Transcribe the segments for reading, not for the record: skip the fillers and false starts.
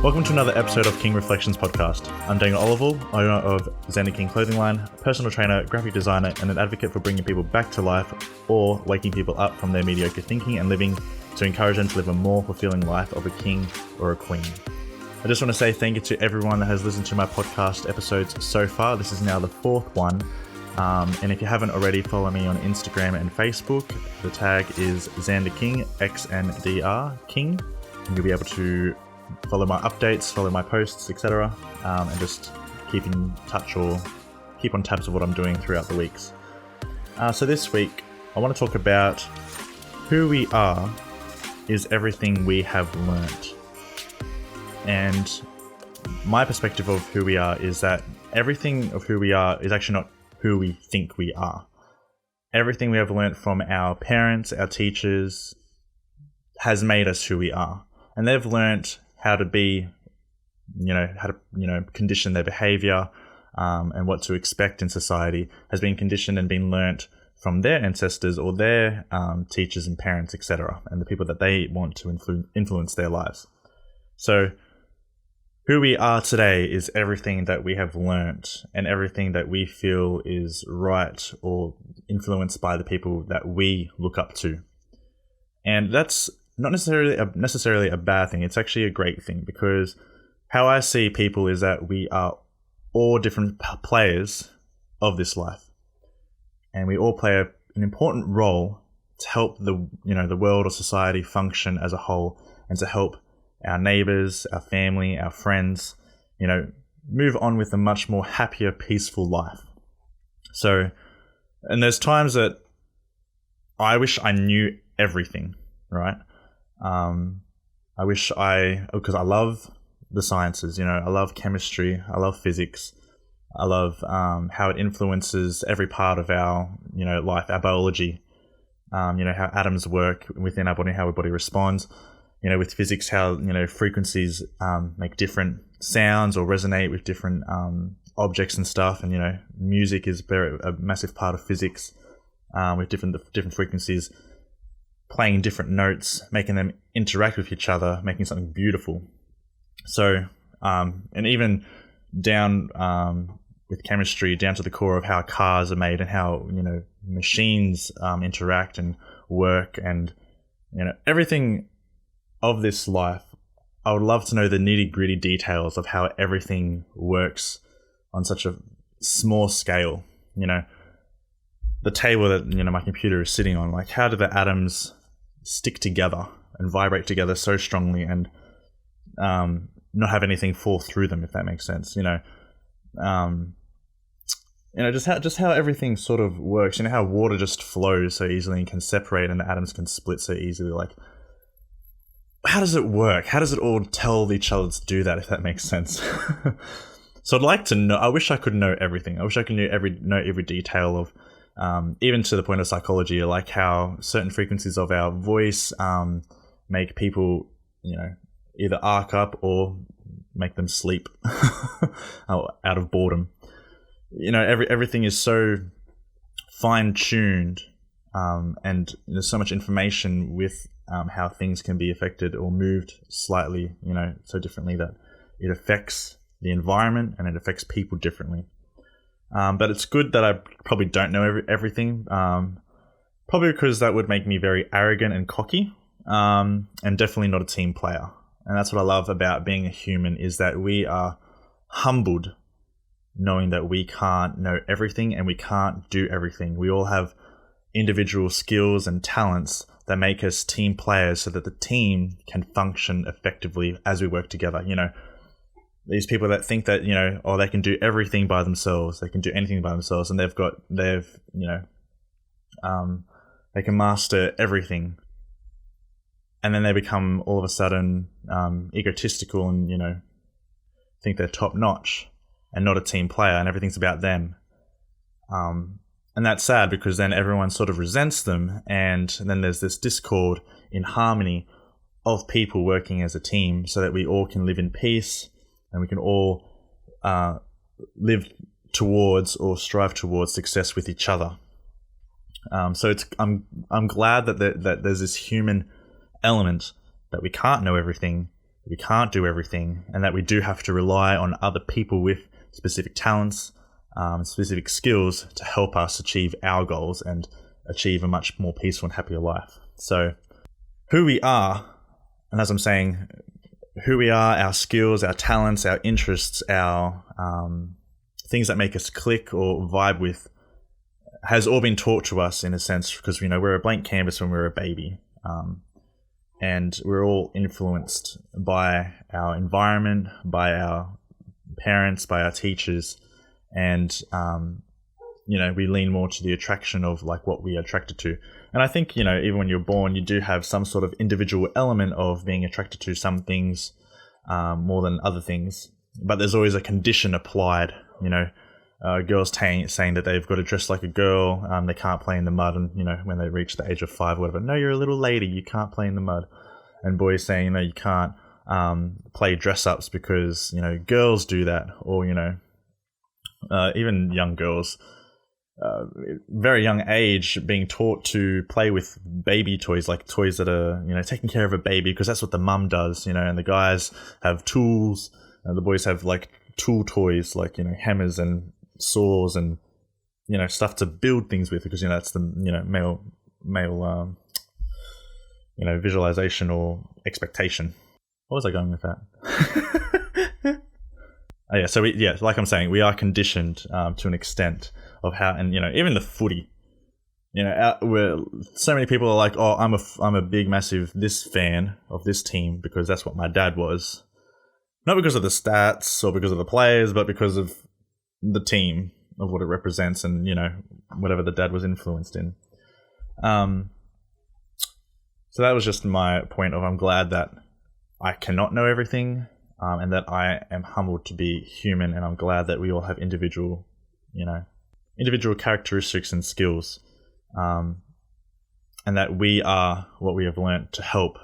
Welcome to another episode of King Reflections Podcast. I'm Daniel Olival, owner of Xander King Clothing Line, personal trainer, graphic designer, and an advocate for bringing people back to life or waking people up from their mediocre thinking and living to encourage them to live a more fulfilling life of a king or a queen. I just want to say thank you to everyone that has listened to my podcast episodes so far. This is now the fourth one. And if you haven't already, follow me on Instagram and Facebook. The tag is Xander King, XNDR King. And you'll be able to follow my updates, follow my posts, etc. And just keep in touch or keep on tabs of what I'm doing throughout the weeks. So this week, I want to talk about who we are is everything we have learnt. And my perspective of who we are is that everything of who we are is actually not who we think we are. Everything we have learnt from our parents, our teachers, has made us who we are. And they've learnt how to be, how to, condition their behavior, and what to expect in society has been conditioned and been learnt from their ancestors or their teachers and parents, etc., and the people that they want to influence their lives. So who we are today is everything that we have learnt and everything that we feel is right or influenced by the people that we look up to. And that's not necessarily a bad thing. It's actually a great thing, because how I see people is that we are all different players of this life, and we all play an important role to help the world or society function as a whole, and to help our neighbors, our family, our friends, move on with a much more happier, peaceful life. So, and there's times that I wish I knew everything, right? Because I love the sciences, I love chemistry, I love physics, I love how it influences every part of our, life, our biology, how atoms work within our body, how our body responds, with physics, how, frequencies make different sounds or resonate with different objects and stuff, and, music is a massive part of physics, with different frequencies playing different notes, making them interact with each other, making something beautiful. So, and even down with chemistry, down to the core of how cars are made and how, machines interact and work, and, everything of this life. I would love to know the nitty-gritty details of how everything works on such a small scale. The table that, my computer is sitting on, like, how do the atoms stick together and vibrate together so strongly and not have anything fall through them, if that makes sense. Just how everything sort of works. How water just flows so easily and can separate, and the atoms can split so easily. Like, how does it work? How does it all tell each other to do that, if that makes sense? So I'd like to know. I wish I could know everything. I wish I could know every detail of, even to the point of psychology, like how certain frequencies of our voice make people, either arc up or make them sleep out of boredom. Everything is so fine-tuned, and there's so much information with how things can be affected or moved slightly, so differently that it affects the environment and it affects people differently. But it's good that I probably don't know everything, probably because that would make me very arrogant and cocky, and definitely not a team player. And that's what I love about being a human, is that we are humbled knowing that we can't know everything and we can't do everything. We all have individual skills and talents that make us team players so that the team can function effectively as we work together. These people that think that, they can do everything by themselves, they can do anything by themselves, and they can master everything. And then they become all of a sudden egotistical and, think they're top notch and not a team player, and everything's about them. And that's sad, because then everyone sort of resents them, and then there's this discord in harmony of people working as a team so that we all can live in peace and we can all live towards or strive towards success with each other. So I'm glad that there's this human element, that we can't know everything, we can't do everything, and that we do have to rely on other people with specific talents, specific skills to help us achieve our goals and achieve a much more peaceful and happier life. So who we are, and as I'm saying, who we are, our skills, our talents, our interests, our things that make us click or vibe with, has all been taught to us in a sense, because we're a blank canvas when we're a baby, and we're all influenced by our environment, by our parents, by our teachers, and we lean more to the attraction of like what we are attracted to. And I think even when you're born, you do have some sort of individual element of being attracted to some things more than other things, but there's always a condition applied. Girls saying that they've got to dress like a girl, they can't play in the mud, and when they reach the age of 5 or whatever, no, you're a little lady, you can't play in the mud. And boys saying you can't play dress ups because girls do that, or even young girls, very young age, being taught to play with baby toys, like toys that are taking care of a baby, because that's what the mum does, and the guys have tools, and the boys have like tool toys, like hammers and saws and stuff to build things with, because that's the male visualization or expectation. What was I going with that? Oh, yeah, so like I'm saying, we are conditioned to an extent of how, and even the footy, where so many people are like, oh, I'm a big massive this fan of this team because that's what my dad was, not because of the stats or because of the players, but because of the team, of what it represents, and whatever the dad was influenced in. So that was just my point of, I'm glad that I cannot know everything, and that I am humbled to be human, and I'm glad that we all have individual characteristics and skills, and that we are what we have learnt to help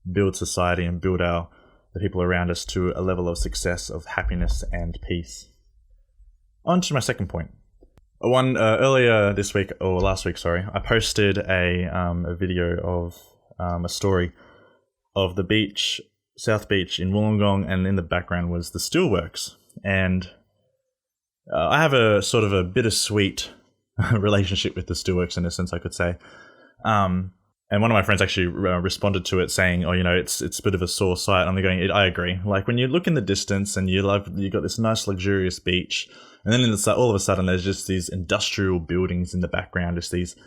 build society and build the people around us to a level of success, of happiness and peace. On to my second point. Earlier this week, or last week, sorry, I posted a video of a story of the beach, South Beach in Wollongong, and in the background was the steelworks. And I have a sort of a bittersweet relationship with the steelworks, in a sense, I could say. And one of my friends actually responded to it saying, "Oh, it's a bit of a sore sight." I'm going, I agree. Like when you look in the distance and you got this nice luxurious beach, and then all of a sudden there's just these industrial buildings in the background, just these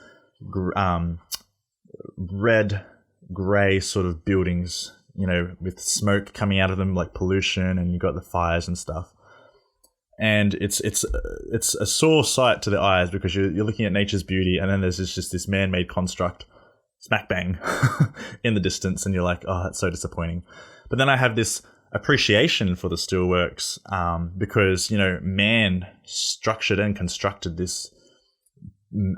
red, grey sort of buildings, with smoke coming out of them, like pollution, and you've got the fires and stuff. And it's a sore sight to the eyes, because you're looking at nature's beauty, and then there's just this man-made construct smack bang in the distance, and you're like, oh, that's so disappointing. But then I have this appreciation for the steelworks, because man structured and constructed this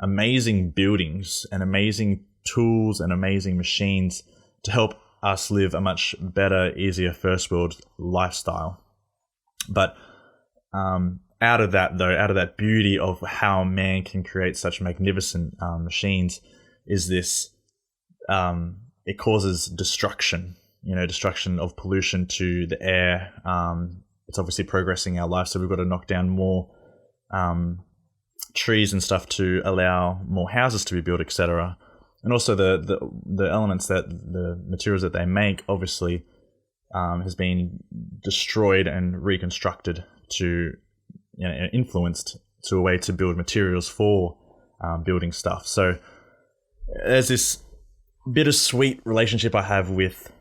amazing buildings and amazing tools and amazing machines to help us live a much better, easier first world lifestyle. But out of that beauty of how man can create such magnificent machines, is this it causes destruction, destruction of pollution to the air. It's obviously progressing our life, so we've got to knock down more trees and stuff to allow more houses to be built, etc. And also the elements, that the materials that they make, obviously has been destroyed and reconstructed to influenced to a way to build materials for building stuff. So there's this bittersweet relationship I have with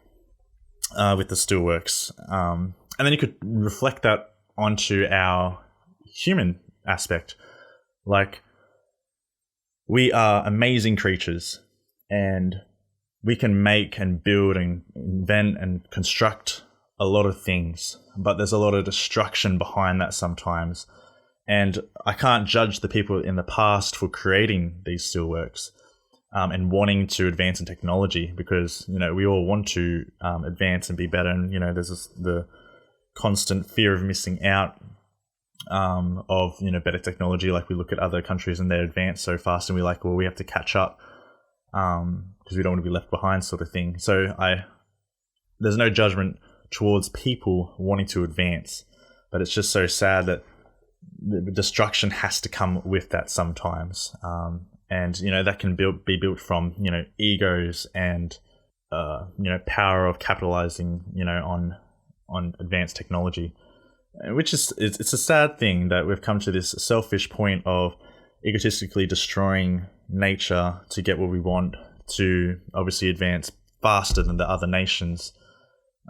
the steelworks, and then you could reflect that onto our human aspect. Like, we are amazing creatures, and we can make and build and invent and construct a lot of things, but there's a lot of destruction behind that sometimes. And I can't judge the people in the past for creating these steelworks and wanting to advance in technology, because we all want to advance and be better, and there's the constant fear of missing out of better technology. Like, we look at other countries and they advance so fast, and we're like, well, we have to catch up because we don't want to be left behind, sort of thing. So there's no judgment towards people wanting to advance, but it's just so sad that the destruction has to come with that sometimes. And that can be built from egos and power of capitalizing on advanced technology, which is it's a sad thing that we've come to this selfish point of egotistically destroying nature to get what we want, to obviously advance faster than the other nations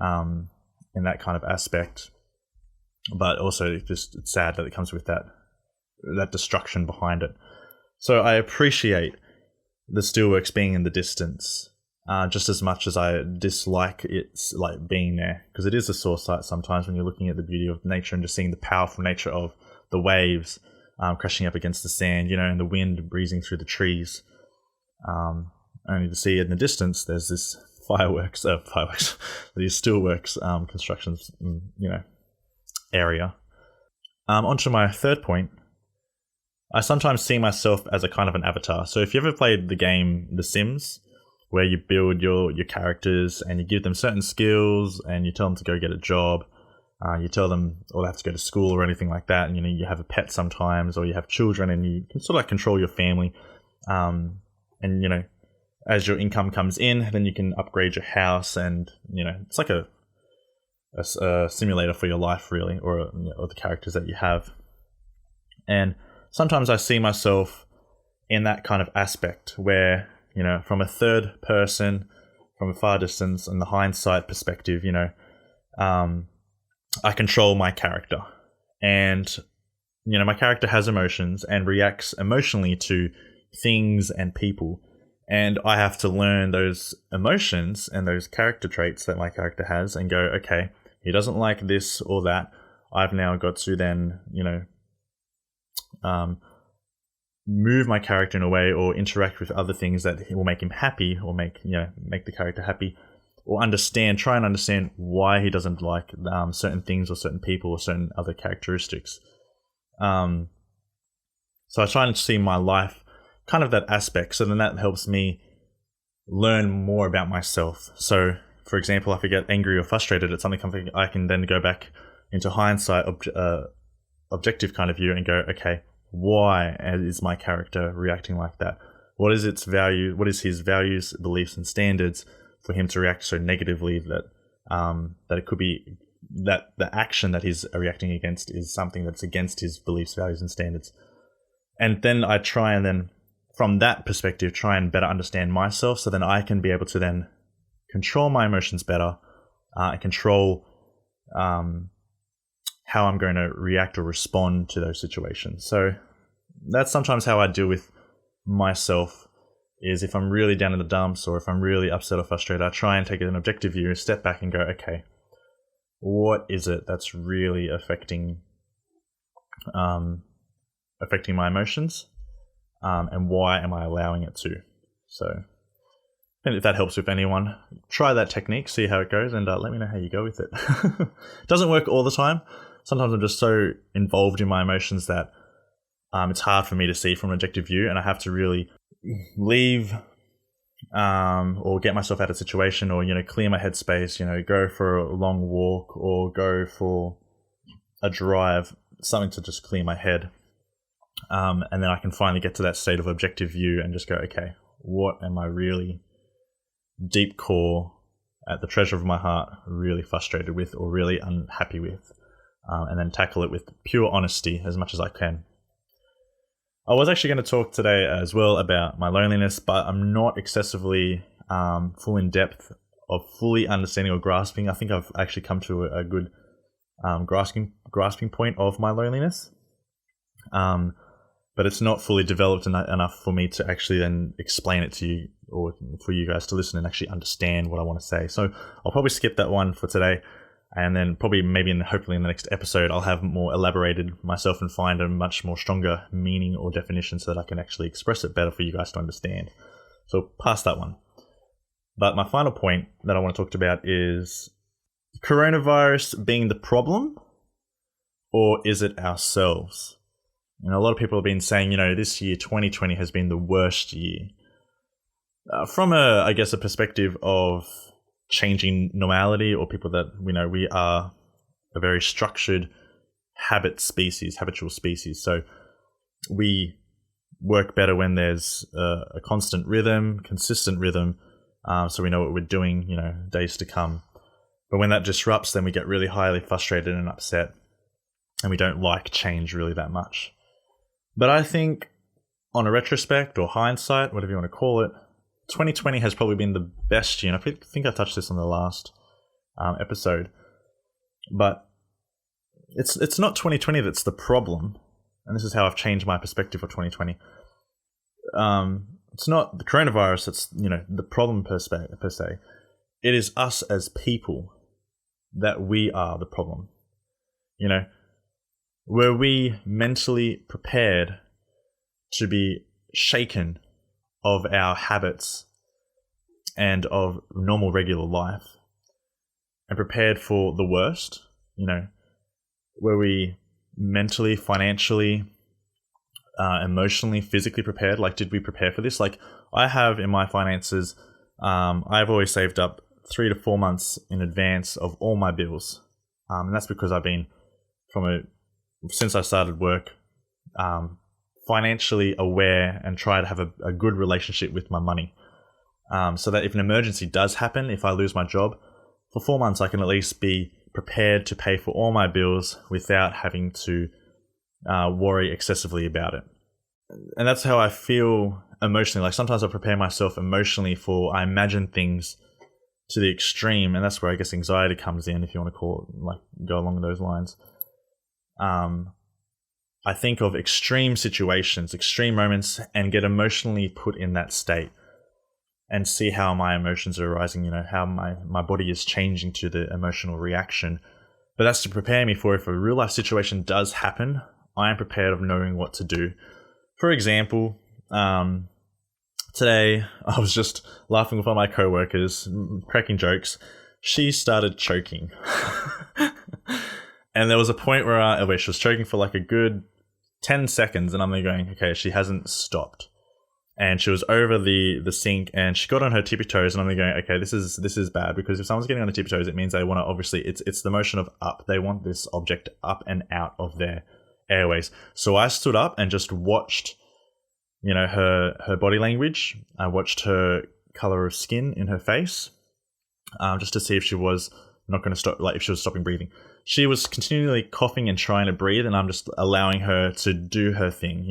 in that kind of aspect. But also it's sad that it comes with that destruction behind it. So I appreciate the steelworks being in the distance just as much as I dislike its like being there, because it is a sore sight sometimes when you're looking at the beauty of nature and just seeing the powerful nature of the waves crashing up against the sand, and the wind breezing through the trees. Only to see it in the distance, there's this these steelworks constructions, area. Onto my third point. I sometimes see myself as a kind of an avatar. So if you ever played the game The Sims, where you build your characters and you give them certain skills and you tell them to go get a job, you tell them or they have to go to school or anything like that, and you have a pet sometimes, or you have children and you can sort of like control your family, and as your income comes in, then you can upgrade your house, and it's like a simulator for your life really, or the characters that you have. And sometimes I see myself in that kind of aspect where, from a third person, from a far distance, and the hindsight perspective, I control my character. And, my character has emotions and reacts emotionally to things and people. And I have to learn those emotions and those character traits that my character has and go, okay, he doesn't like this or that. I've now got to then, move my character in a way, or interact with other things that will make him happy, or make the character happy, or try and understand why he doesn't like certain things or certain people or certain other characteristics. So I try and see my life kind of that aspect, so then that helps me learn more about myself. So for example, if I get angry or frustrated at something, I can then go back into hindsight, objective kind of view, and go, okay, why is my character reacting like that? What is its value? What is his values, beliefs, and standards for him to react so negatively that it could be that the action that he's reacting against is something that's against his beliefs, values, and standards. And then I try and then, from that perspective, try and better understand myself, so then I can be able to then control my emotions better, and control how I'm going to react or respond to those situations. So that's sometimes how I deal with myself, is if I'm really down in the dumps, or if I'm really upset or frustrated, I try and take an objective view, step back and go, okay, what is it that's really affecting my emotions, and why am I allowing it to? So, and if that helps with anyone, try that technique, see how it goes, and let me know how you go with it. It doesn't work all the time. Sometimes I'm just so involved in my emotions that it's hard for me to see from an objective view, and I have to really leave or get myself out of the situation, or clear my headspace, go for a long walk or go for a drive, something to just clear my head, and then I can finally get to that state of objective view and just go, okay, what am I really deep core at the treasure of my heart really frustrated with or really unhappy with, and then tackle it with pure honesty as much as I can. I was actually going to talk today as well about my loneliness, but I'm not excessively full in depth of fully understanding or grasping. I think I've actually come to a good grasping point of my loneliness, but it's not fully developed enough for me to actually then explain it to you, or for you guys to listen and actually understand what I want to say. So I'll probably skip that one for today. And then hopefully in the next episode, I'll have more elaborated myself and find a much more stronger meaning or definition, so that I can actually express it better for you guys to understand. So past that one. But my final point that I want to talk about is coronavirus being the problem, or is it ourselves? A lot of people have been saying, this year, 2020, has been the worst year. From a perspective of changing normality, or people that we are a very structured habitual species. So we work better when there's a constant rhythm, consistent rhythm, so we know what we're doing, days to come. But when that disrupts, then we get really highly frustrated and upset, and we don't like change really that much. But I think on a retrospect or hindsight, whatever you want to call it, 2020 has probably been the best year. And I think I touched this on the last episode. But it's not 2020 that's the problem. And this is how I've changed my perspective of 2020. It's not the coronavirus that's the problem per se. It is us as people that we are the problem. Were we mentally prepared to be shaken of our habits and of normal regular life, and prepared for the worst? Were we mentally, financially, emotionally, physically prepared? Like, did we prepare for this? Like, I have in my finances, I've always saved up 3 to 4 months in advance of all my bills. And that's because I've been since I started work, financially aware and try to have a good relationship with my money. So that if an emergency does happen, if I lose my job, for 4 months, I can at least be prepared to pay for all my bills without having to worry excessively about it. And that's how I feel emotionally. Like, sometimes I prepare myself emotionally I imagine things to the extreme, and that's where I guess anxiety comes in, if you want to call it, like, go along those lines. I think of extreme situations, extreme moments, and get emotionally put in that state and see how my emotions are arising, how my body is changing to the emotional reaction. But that's to prepare me for if a real life situation does happen, I am prepared of knowing what to do. For example, today I was just laughing with one of my coworkers, cracking jokes. She started choking. And there was a point where she was choking for like a good 10 seconds, and I'm going, okay, she hasn't stopped. And she was over the sink, and she got on her tippy toes, and I'm going, okay, this is bad, because if someone's getting on their tippy toes, it means they want to, obviously, it's the motion of up. They want this object up and out of their airways. So I stood up and just watched, her body language. I watched her color of skin in her face, just to see if she was not going to stop, like if she was stopping breathing. She was continually coughing and trying to breathe, and I'm just allowing her to do her thing.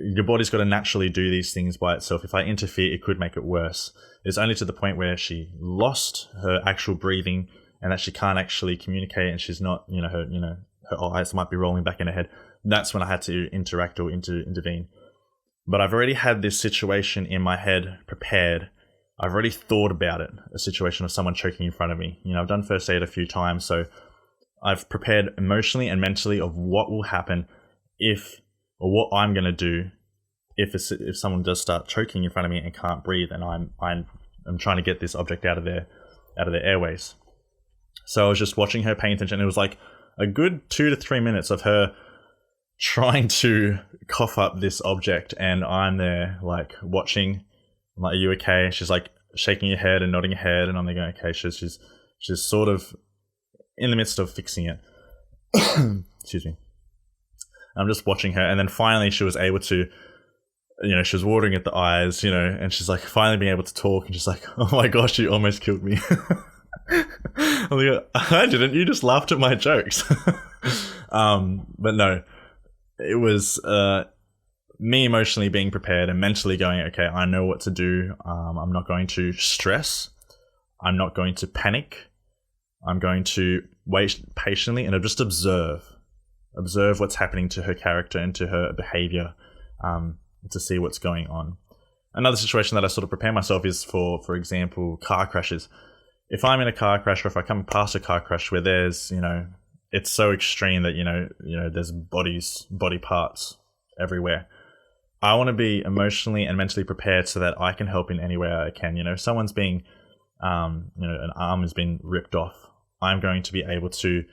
Your body's got to naturally do these things by itself. If I interfere, it could make it worse. It's only to the point where she lost her actual breathing, and that she can't actually communicate, and she's not, her eyes might be rolling back in her head. That's when I had to interact or intervene. But I've already had this situation in my head prepared. I've already thought about it, a situation of someone choking in front of me. I've done first aid a few times, so I've prepared emotionally and mentally of what will happen or what I'm going to do if someone does start choking in front of me and can't breathe, and I'm trying to get this object out of their airways. So I was just watching her, paying attention. It was like a good 2 to 3 minutes of her trying to cough up this object, and I'm there like watching. I'm like, are you okay? She's like shaking her head and nodding her head, and I'm like, okay, she's sort of in the midst of fixing it. Excuse me. I'm just watching her, and then finally she was able to, she was watering at the eyes, and she's like finally being able to talk, and she's like, oh my gosh, you almost killed me. I'm like, I didn't, you just laughed at my jokes. But no, it was me emotionally being prepared and mentally going, okay, I know what to do. I'm not going to stress. I'm not going to panic. I'm going to wait patiently and just observe what's happening to her character and to her behavior, to see what's going on. Another situation that I sort of prepare myself is for example, car crashes. If I'm in a car crash, or if I come past a car crash where there's, it's so extreme that, there's body parts everywhere, I want to be emotionally and mentally prepared so that I can help in any way I can. If someone's being, an arm has been ripped off, I'm going to be able to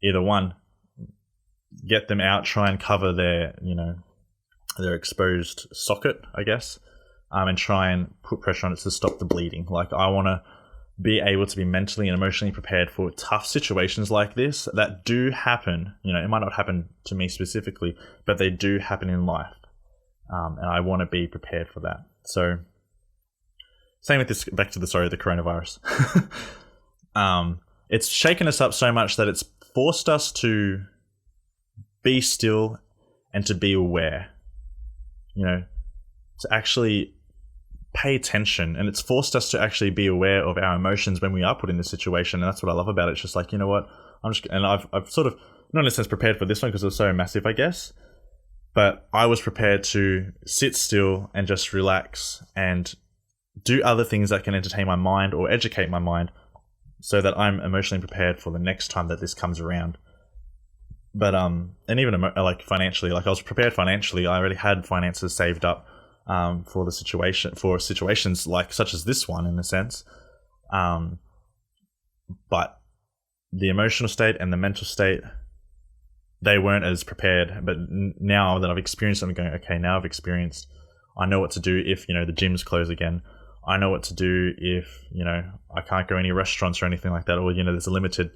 either one, get them out, try and cover their exposed socket, I guess, and try and put pressure on it to stop the bleeding. Like, I want to be able to be mentally and emotionally prepared for tough situations like this that do happen. It might not happen to me specifically, but they do happen in life. And I want to be prepared for that. So, same with this, back to the coronavirus. It's shaken us up so much that it's forced us to be still and to be aware, to actually pay attention. And it's forced us to actually be aware of our emotions when we are put in this situation. And that's what I love about it. It's just like, you know what, I've sort of, not in a sense prepared for this one because it was so massive, I guess, but I was prepared to sit still and just relax and do other things that can entertain my mind or educate my mind so that I'm emotionally prepared for the next time that this comes around. But, and even like financially, like I was prepared financially. I already had finances saved up for situations like such as this one in a sense. But the emotional state and the mental state, they weren't as prepared. But now that I've experienced them, I'm going, okay, now I've experienced, I know what to do if, the gyms close again. I know what to do if, I can't go any restaurants or anything like that, or, there's a limited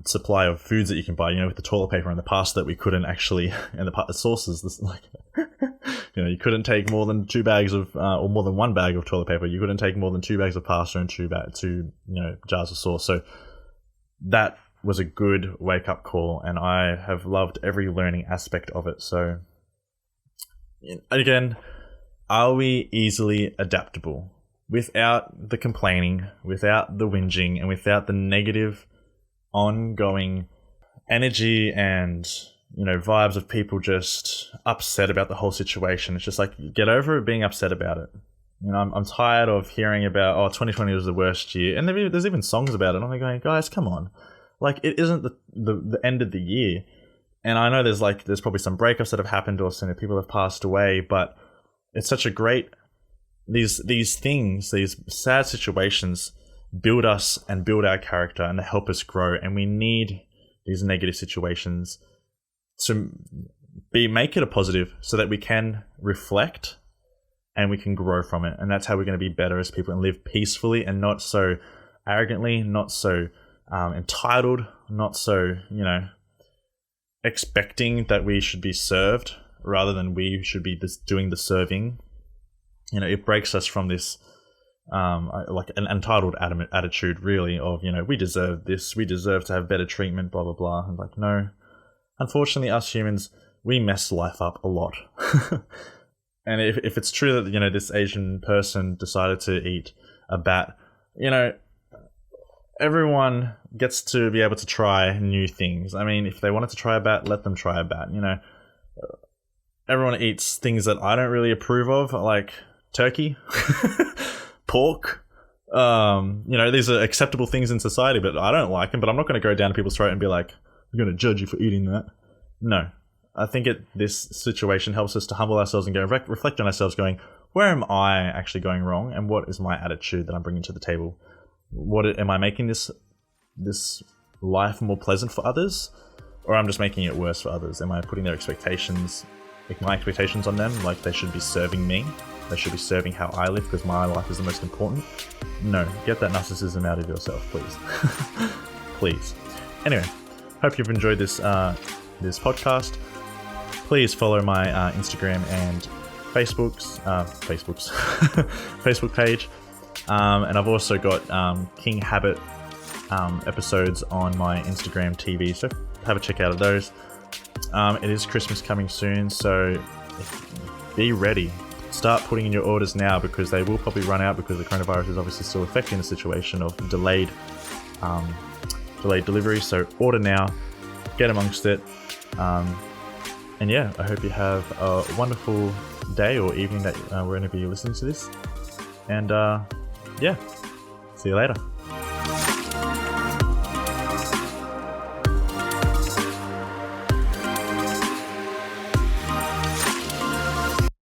supply of foods that you can buy, with the toilet paper and the pasta that we couldn't actually, and the sauces, you couldn't take more than 2 bags of, or more than 1 bag of toilet paper. You couldn't take more than 2 bags of pasta and two jars of sauce. So that was a good wake up call, and I have loved every learning aspect of it. So again, are we easily adaptable without the complaining, without the whinging, and without the negative ongoing energy and vibes of people just upset about the whole situation? It's just like, get over it being upset about it. I'm tired of hearing about 2020 was the worst year, and there's even songs about it. I'm like going, guys, come on, like it isn't the end of the year. And I know there's probably some breakups that have happened or some people have passed away, but it's such a great, these things, these sad situations build us and build our character and they help us grow. And we need these negative situations to make it a positive so that we can reflect and we can grow from it. And that's how we're going to be better as people and live peacefully and not so arrogantly, not so entitled, not so, expecting that we should be served rather than we should be doing the serving. It breaks us from this like an entitled attitude, really, of, we deserve this, we deserve to have better treatment, blah, blah, blah. And like, no, unfortunately, us humans, we mess life up a lot. And if it's true that, this Asian person decided to eat a bat, everyone gets to be able to try new things. I mean, if they wanted to try a bat, let them try a bat. Everyone eats things that I don't really approve of, like turkey, pork. These are acceptable things in society, but I don't like them. But I'm not going to go down to people's throat and be like, I'm going to judge you for eating that. No. I think this situation helps us to humble ourselves and go reflect on ourselves, going, where am I actually going wrong? And what is my attitude that I'm bringing to the table? Am I making this life more pleasant for others? Or I'm just making it worse for others? Am I putting my expectations on them, like they should be serving me? They should be serving how I live because my life is the most important? No, get that narcissism out of yourself, please. Please. Anyway, hope you've enjoyed this podcast. Please follow my Instagram and Facebook page. And I've also got King Habit episodes on my Instagram TV, so have a check out of those. It is Christmas coming soon, so be ready. Start putting in your orders now because they will probably run out because the coronavirus is obviously still affecting the situation of delayed delivery. So order now, get amongst it. And yeah, I hope you have a wonderful day or evening that wherever you're listening to this. And yeah, see you later.